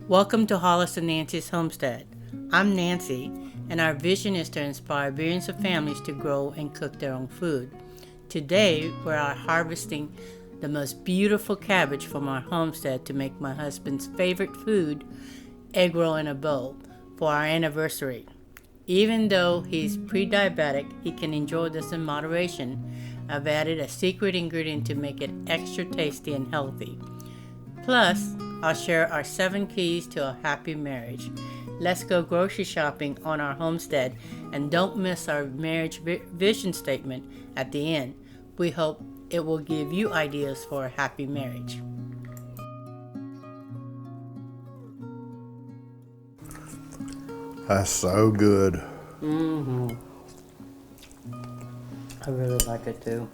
Welcome to Hollis and Nancy's Homestead. I'm Nancy, and our vision is to inspire millions of families to grow and cook their own food. Today, we're out harvesting the most beautiful cabbage from our homestead to make my husband's favorite food, egg roll in a bowl, for our anniversary. Even though he's pre-diabetic, he can enjoy this in moderation. I've added a secret ingredient to make it extra tasty and healthy. Plus, I'll share our 7 keys to a happy marriage. Let's go grocery shopping on our homestead, and don't miss our marriage vision statement at the end. We hope it will give you ideas for a happy marriage. That's so good. I really like it too.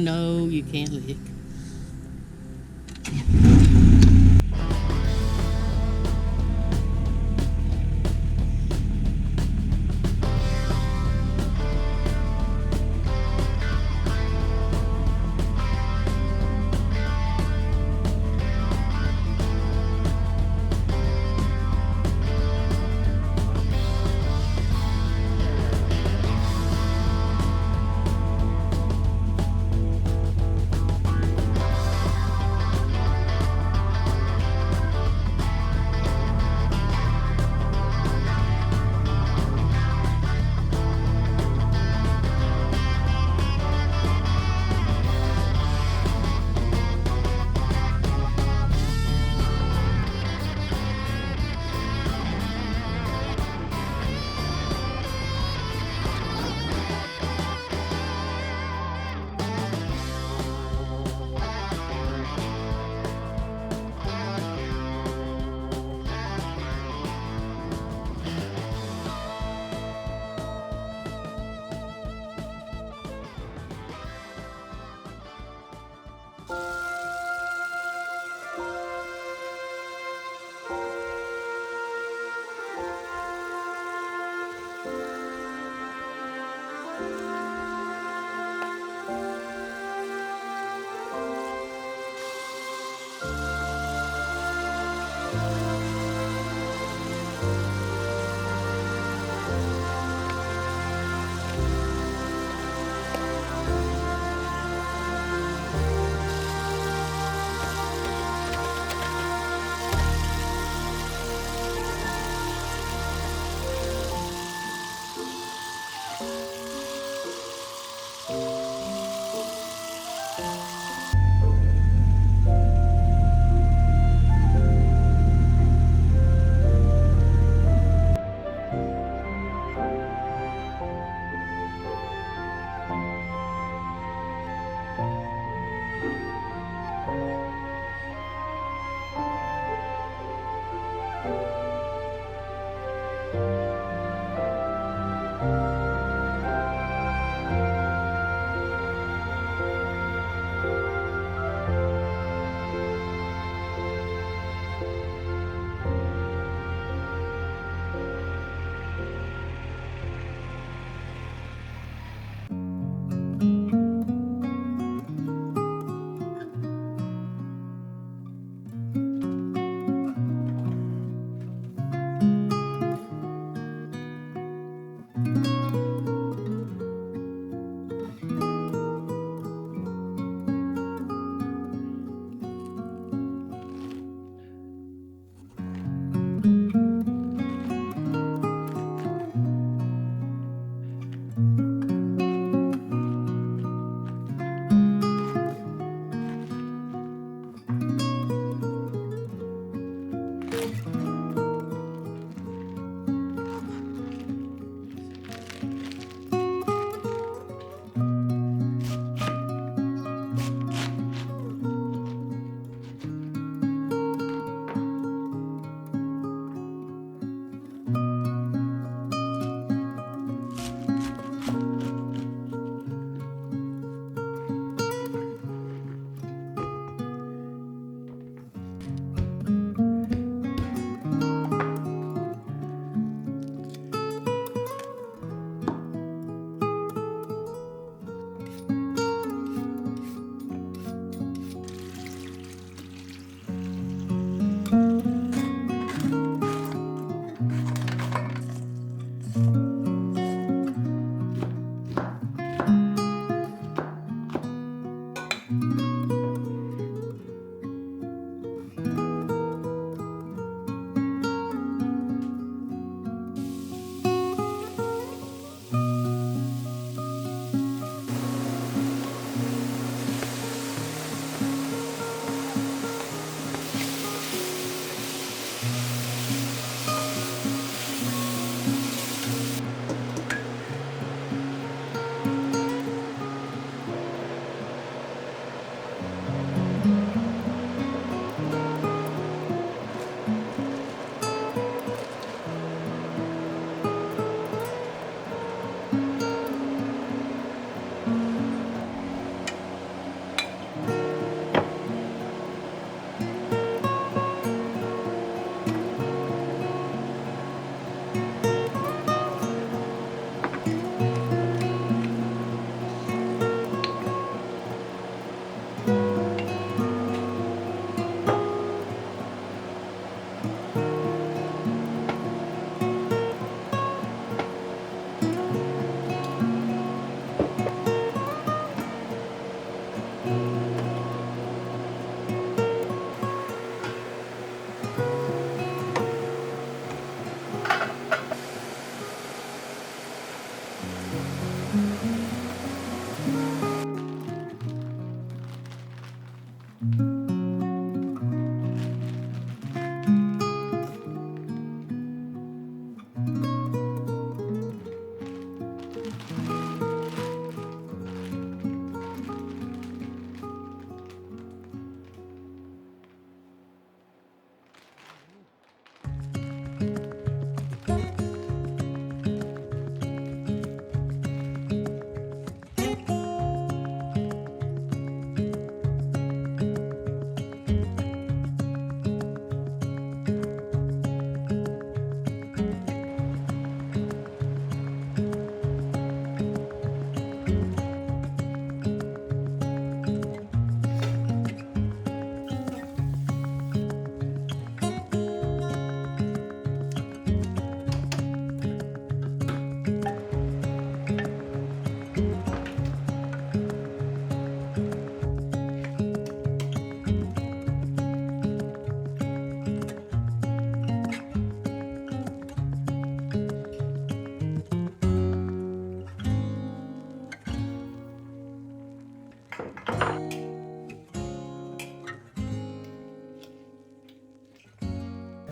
No, you can't lick.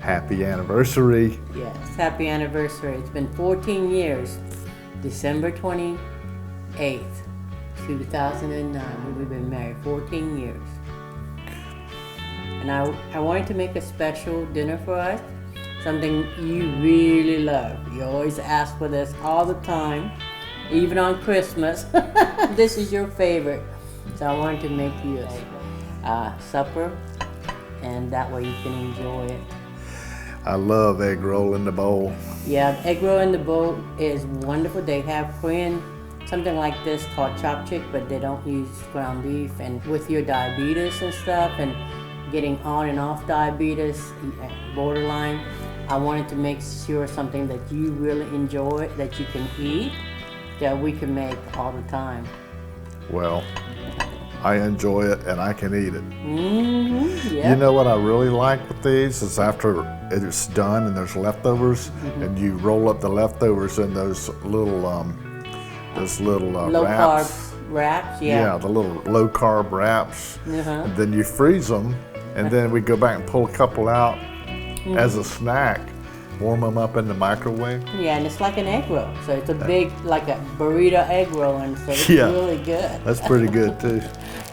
Happy anniversary. Yes, happy anniversary. It's been 14 years. December 28th, 2009. We've been married 14 years. And I wanted to make a special dinner for us. Something you really love. You always ask for this all the time. Even on Christmas. This is your favorite. So I wanted to make you a supper. And that way you can enjoy it. I love egg roll in the bowl. Yeah, egg roll in the bowl is wonderful. They have Korean, something like this called chopchick, but they don't use ground beef. And with your diabetes and stuff, and getting on and off diabetes, borderline, I wanted to make sure something that you really enjoy, that you can eat, that we can make all the time. Well, I enjoy it and I can eat it. Yep. You know what I really like with these is after it's done and there's leftovers, and you roll up the leftovers in those little low wraps. carb wraps, yeah. Yeah, the little low carb wraps. And then you freeze them, and then we go back and pull a couple out as a snack. Warm them up in the microwave. Yeah, and it's like an egg roll. So it's a big, like a burrito egg roll, and so it's really good. That's pretty good too.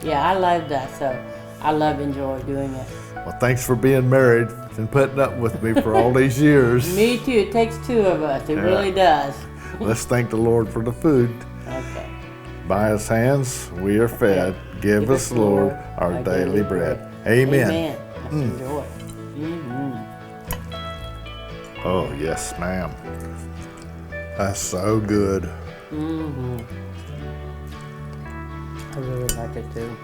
Yeah, I love that. So I enjoy doing it. Well, thanks for being married and putting up with me for all these years. Me too. It takes two of us. It really does. Let's thank the Lord for the food. Okay. By His hands we are fed. Give us, Lord, our daily bread. Amen. Amen. Let's enjoy. Oh, yes, ma'am. That's so good. I really like it too.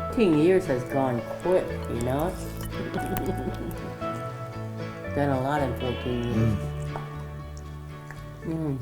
14 years has gone quick, you know? Done a lot in 14 years.